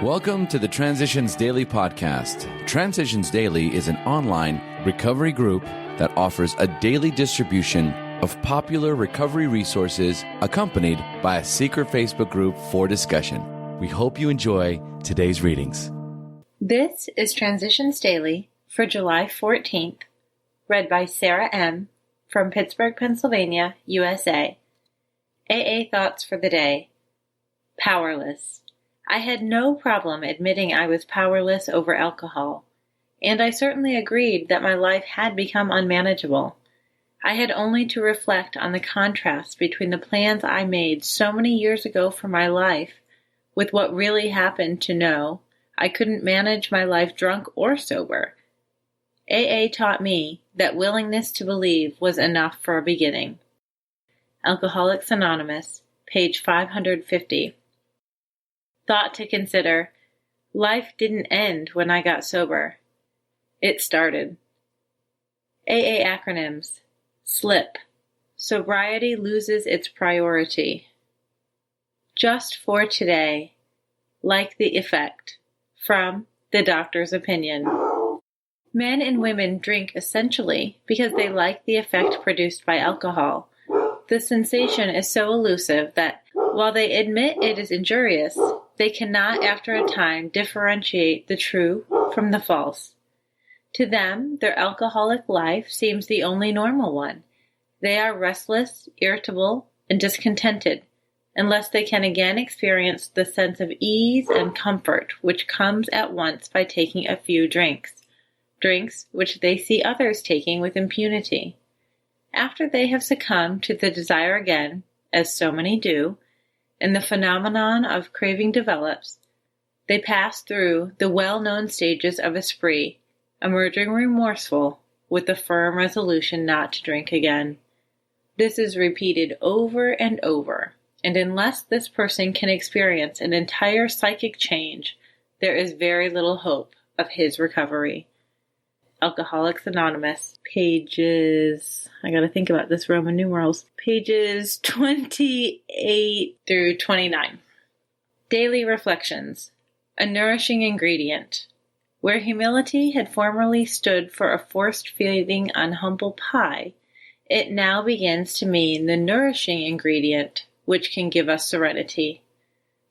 Welcome to the Transitions Daily podcast. Transitions Daily is an online recovery group that offers a daily distribution of popular recovery resources accompanied by a secret Facebook group for discussion. We hope you enjoy today's readings. This is Transitions Daily for July 14th, read by Sarah M. from Pittsburgh, Pennsylvania, USA. AA Thoughts for the Day. Powerless. I had no problem admitting I was powerless over alcohol, and I certainly agreed that my life had become unmanageable. I had only to reflect on the contrast between the plans I made so many years ago for my life with what really happened to know I couldn't manage my life drunk or sober. AA taught me that willingness to believe was enough for a beginning. Alcoholics Anonymous, page 550. Thought to consider: life didn't end when I got sober. It started. AA acronyms: SLIP. Sobriety loses its priority. Just for today. Like the effect. From The Doctor's Opinion. Men and women drink essentially because they like the effect produced by alcohol. The sensation is so elusive that, while they admit it is injurious, they cannot after a time differentiate the true from the false. To them, their alcoholic life seems the only normal one. They are restless, irritable, and discontented, unless they can again experience the sense of ease and comfort which comes at once by taking a few drinks which they see others taking with impunity. After they have succumbed to the desire again, as so many do, and the phenomenon of craving develops, they pass through the well-known stages of a spree, emerging remorseful with the firm resolution not to drink again. This is repeated over and over, and unless this person can experience an entire psychic change, there is very little hope of his recovery. Alcoholics Anonymous, pages, I gotta think about this Roman numerals, pages 28 through 29. Daily Reflections. A nourishing ingredient. Where humility had formerly stood for a forced feeding on humble pie, it now begins to mean the nourishing ingredient which can give us serenity.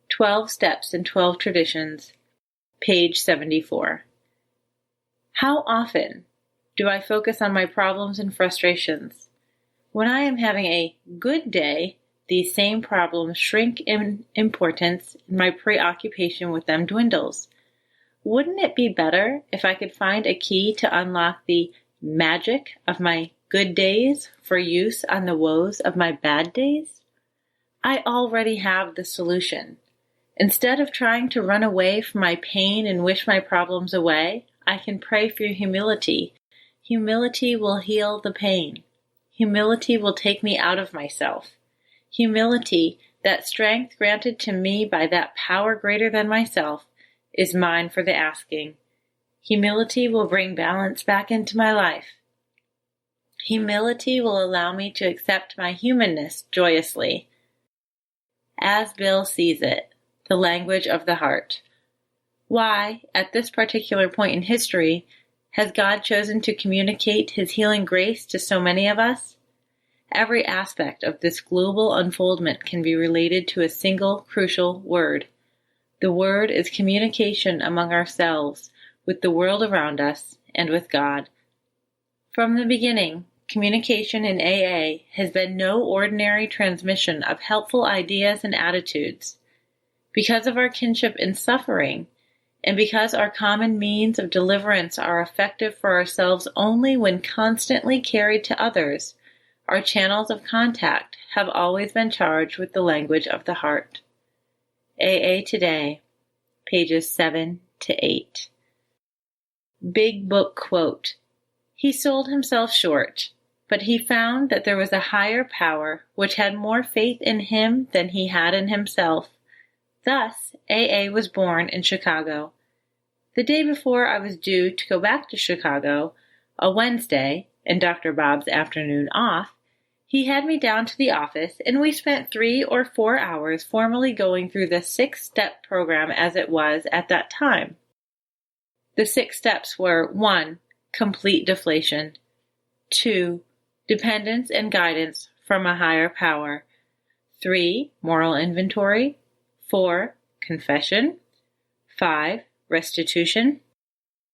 12 Steps and 12 Traditions, page 74. How often do I focus on my problems and frustrations? When I am having a good day, these same problems shrink in importance and my preoccupation with them dwindles. Wouldn't it be better if I could find a key to unlock the magic of my good days for use on the woes of my bad days? I already have the solution. Instead of trying to run away from my pain and wish my problems away, I can pray for humility. Humility will heal the pain. Humility will take me out of myself. Humility, that strength granted to me by that power greater than myself, is mine for the asking. Humility will bring balance back into my life. Humility will allow me to accept my humanness joyously. As Bill sees it, the language of the heart. Why, at this particular point in history, has God chosen to communicate His healing grace to so many of us? Every aspect of this global unfoldment can be related to a single crucial word. The word is communication among ourselves, with the world around us, and with God. From the beginning, communication in AA has been no ordinary transmission of helpful ideas and attitudes. Because of our kinship in suffering, and because our common means of deliverance are effective for ourselves only when constantly carried to others, our channels of contact have always been charged with the language of the heart. AA Today, pages 7 to 8. Big Book Quote. He sold himself short, but he found that there was a higher power which had more faith in him than he had in himself. Thus, AA was born in Chicago. The day before I was due to go back to Chicago, a Wednesday, and Dr. Bob's afternoon off, He had me down to the office, and we spent 3 or 4 hours formally going through the 6-step program as it was at that time. The 6 steps were 1. Complete deflation. 2. Dependence and guidance from a higher power. 3. Moral inventory. 4. Confession. 5. Restitution.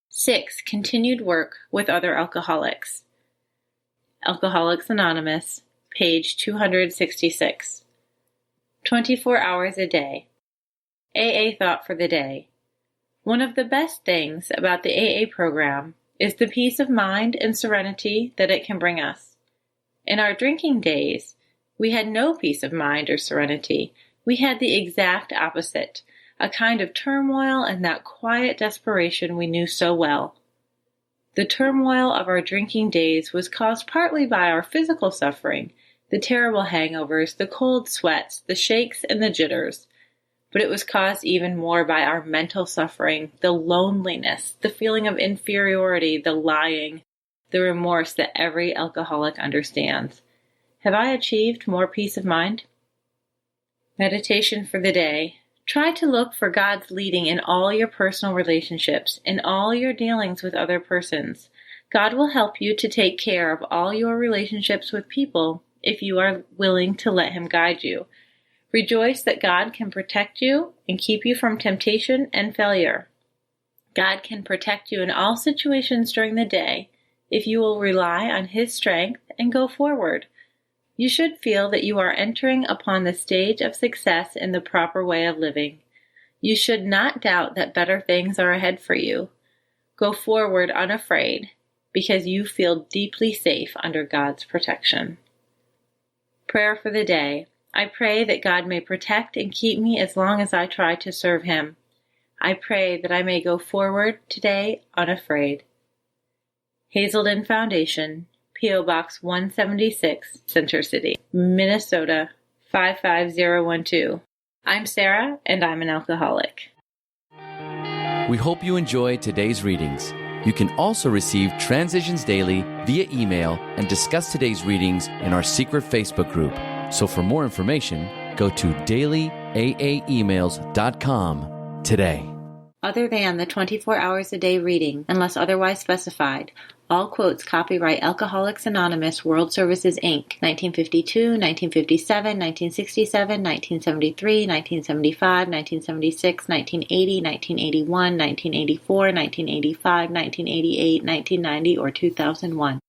6. Continued work with other alcoholics. Alcoholics Anonymous, page 266. 24 hours a day. AA thought for the day. One of the best things about the AA program is the peace of mind and serenity that it can bring us. In our drinking days, we had no peace of mind or serenity. We had the exact opposite, a kind of turmoil and that quiet desperation we knew so well. The turmoil of our drinking days was caused partly by our physical suffering, the terrible hangovers, the cold sweats, the shakes, and the jitters. But it was caused even more by our mental suffering, the loneliness, the feeling of inferiority, the lying, the remorse that every alcoholic understands. Have I achieved more peace of mind? Meditation for the day. Try to look for God's leading in all your personal relationships, in all your dealings with other persons. God will help you to take care of all your relationships with people if you are willing to let Him guide you. Rejoice that God can protect you and keep you from temptation and failure. God can protect you in all situations during the day if you will rely on His strength and go forward. You should feel that you are entering upon the stage of success in the proper way of living. You should not doubt that better things are ahead for you. Go forward unafraid because you feel deeply safe under God's protection. Prayer for the day. I pray that God may protect and keep me as long as I try to serve Him. I pray that I may go forward today unafraid. Hazelden Foundation, P.O. Box 176, Center City, Minnesota 55012. I'm Sarah, and I'm an alcoholic. We hope you enjoyed today's readings. You can also receive Transitions Daily via email and discuss today's readings in our secret Facebook group. So for more information, go to dailyaaemails.com today. Other than the 24 hours a day reading, unless otherwise specified, all quotes copyright Alcoholics Anonymous World Services, Inc., 1952, 1957, 1967, 1973, 1975, 1976, 1980, 1981, 1984, 1985, 1988, 1990, or 2001.